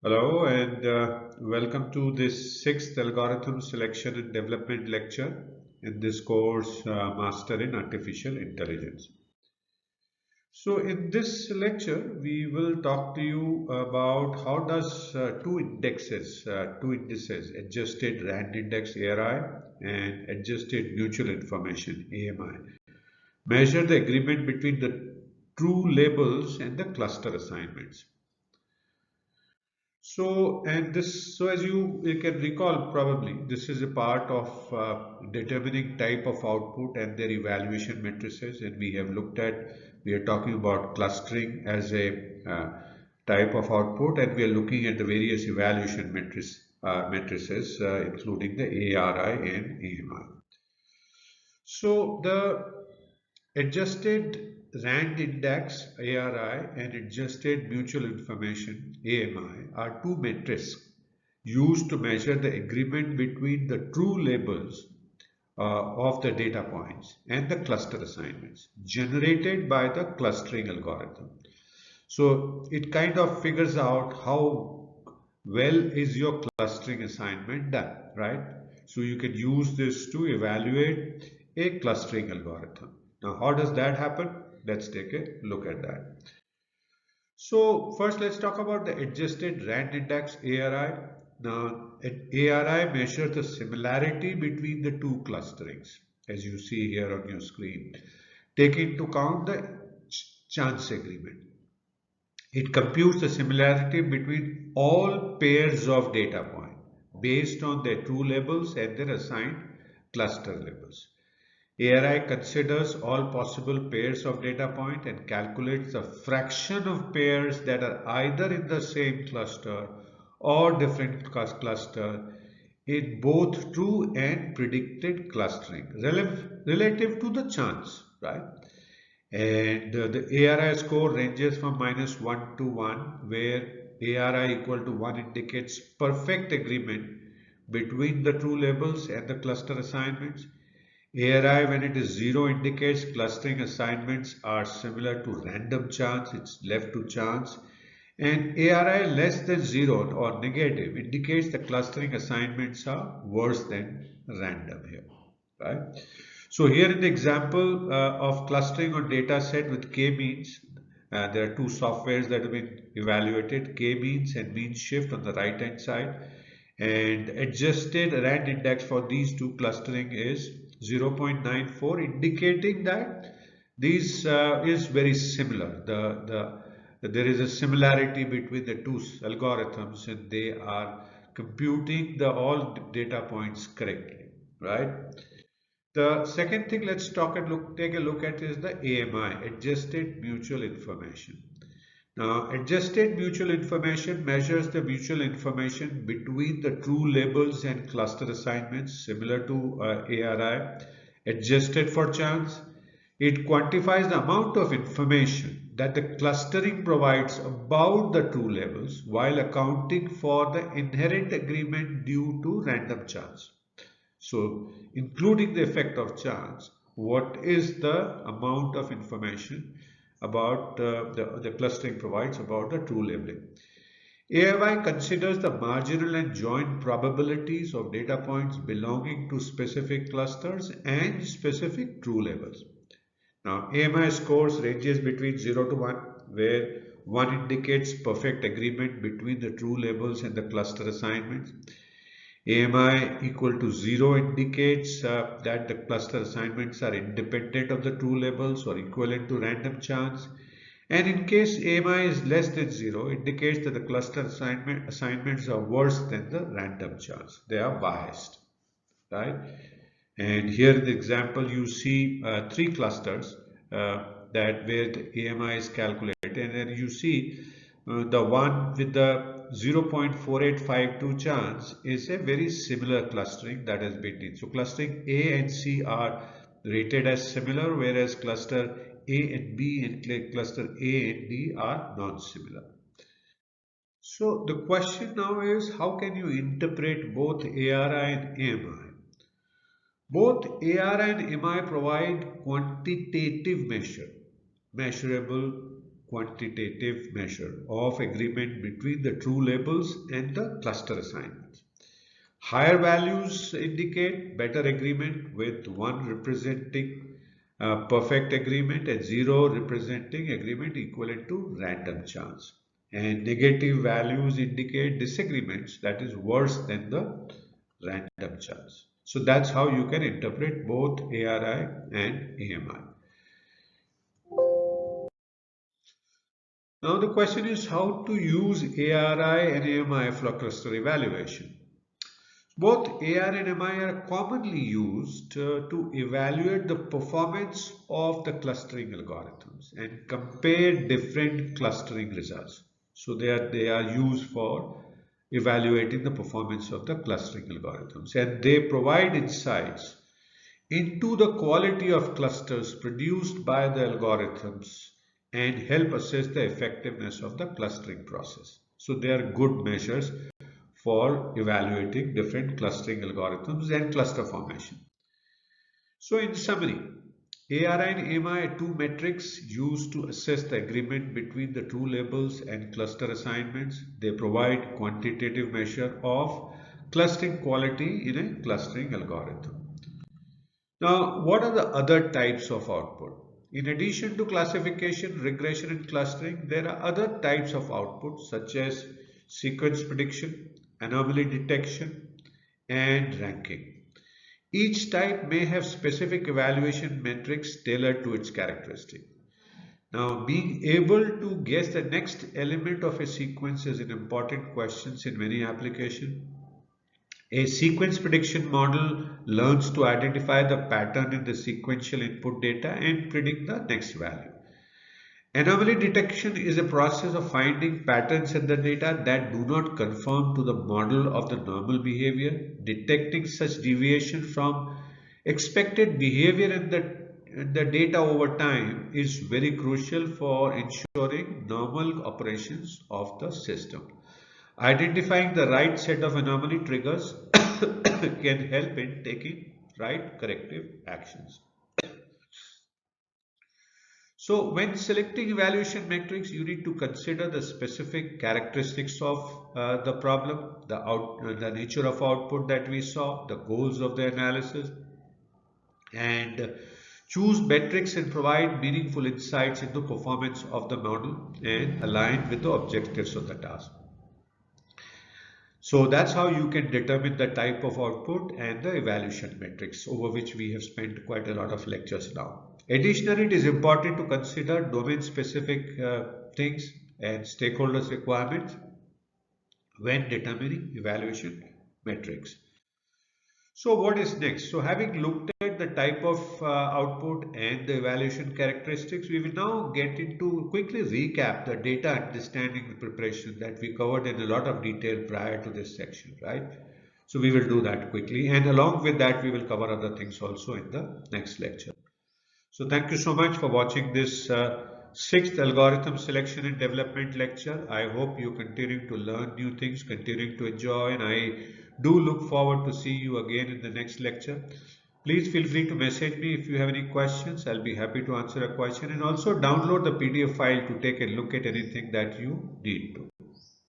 Hello and welcome to this sixth algorithm selection and development lecture in this course Master in Artificial Intelligence. So in this lecture we will talk to you about how does two indices, adjusted rand index ARI and adjusted mutual information AMI, measure the agreement between the true labels and the cluster assignments. So as you can recall, probably this is a part of determining type of output and their evaluation matrices. And we are talking about clustering as a type of output, and we are looking at the various evaluation matrices, including the ARI and AMI. So the adjusted rand index ARI and adjusted mutual information AMI are two metrics used to measure the agreement between the true labels of the data points and the cluster assignments generated by the clustering algorithm. So it kind of figures out how well is your clustering assignment done, right? So you can use this to evaluate a clustering algorithm. Now, how does that happen? Let's take a look at that. So first, let's talk about the adjusted rand index ARI. Now, ARI measures the similarity between the two clusterings, as you see here on your screen, taking into account the chance agreement. It computes the similarity between all pairs of data points based on their true labels and their assigned cluster labels. ARI considers all possible pairs of data point and calculates the fraction of pairs that are either in the same cluster or different cluster in both true and predicted clustering relative to the chance, right? And the ARI score ranges from -1 to 1, where ARI equal to 1 indicates perfect agreement between the true labels and the cluster assignments. ARI, when it is 0, indicates clustering assignments are similar to random chance, it's left to chance. And ARI less than 0 or negative indicates the clustering assignments are worse than random here, right? So here in the example of clustering on data set with k-means, there are two softwares that have been evaluated, k-means and mean shift on the right hand side, and adjusted rand index for these two clustering is 0.94, indicating that these is very similar. There is a similarity between the two algorithms and they are computing the all data points correctly, right? The second thing let's take a look at is the AMI, Adjusted Mutual Information. Now, Adjusted Mutual Information measures the mutual information between the true labels and cluster assignments similar to ARI, adjusted for chance. It quantifies the amount of information that the clustering provides about the true labels while accounting for the inherent agreement due to random chance. So, including the effect of chance, what is the amount of information about the clustering provides about the true labeling? AMI considers the marginal and joint probabilities of data points belonging to specific clusters and specific true labels. Now, AMI scores ranges between 0 to 1, where 1 indicates perfect agreement between the true labels and the cluster assignments. AMI equal to 0 indicates that the cluster assignments are independent of the true labels or equivalent to random chance. And in case AMI is less than 0, indicates that the cluster assignments are worse than the random chance. They are biased, right? And here in the example, you see three clusters that where the AMI is calculated, and then you see the one with the 0.4852 chance is a very similar clustering that has been done. So clustering A and C are rated as similar, whereas cluster A and B and cluster A and D are non-similar. So the question now is, how can you interpret both ARI and AMI? Both ARI and MI provide quantitative measurable quantitative measure of agreement between the true labels and the cluster assignments. Higher values indicate better agreement, with 1 representing perfect agreement and 0 representing agreement equivalent to random chance. And negative values indicate disagreements, that is worse than the random chance. So that's how you can interpret both ARI and AMI. Now the question is how to use ARI and AMI for cluster evaluation. Both AR and MI are commonly used to evaluate the performance of the clustering algorithms and compare different clustering results. So they are used for evaluating the performance of the clustering algorithms, and they provide insights into the quality of clusters produced by the algorithms and help assess the effectiveness of the clustering process. So they are good measures for evaluating different clustering algorithms and cluster formation. So in summary, ARI and AMI are two metrics used to assess the agreement between the true labels and cluster assignments. They provide quantitative measure of clustering quality in a clustering algorithm. Now, what are the other types of output? In addition to classification, regression, and clustering, there are other types of output such as sequence prediction, anomaly detection, and ranking. Each type may have specific evaluation metrics tailored to its characteristic. Now, being able to guess the next element of a sequence is an important question in many applications. A sequence prediction model learns to identify the pattern in the sequential input data and predict the next value. Anomaly detection is a process of finding patterns in the data that do not conform to the model of the normal behavior. Detecting such deviation from expected behavior in the data over time is very crucial for ensuring normal operations of the system. Identifying the right set of anomaly triggers can help in taking right corrective actions. So when selecting evaluation metrics, you need to consider the specific characteristics of the problem, the nature of output that we saw, the goals of the analysis, and choose metrics and provide meaningful insights into performance of the model and align with the objectives of the task. So that's how you can determine the type of output and the evaluation metrics, over which we have spent quite a lot of lectures now. Additionally, it is important to consider domain-specific things and stakeholders' requirements when determining evaluation metrics. So what is next? So having looked at the type of output and the evaluation characteristics, we will now get into quickly recap the data understanding preparation that we covered in a lot of detail prior to this section, right? So we will do that quickly, and along with that we will cover other things also in the next lecture. So thank you so much for watching this sixth algorithm selection and development lecture. I hope you continue to learn new things, continuing to enjoy, and I do look forward to see you again in the next lecture. Please feel free to message me if you have any questions. I'll be happy to answer a question, and also download the PDF file to take a look at anything that you need to.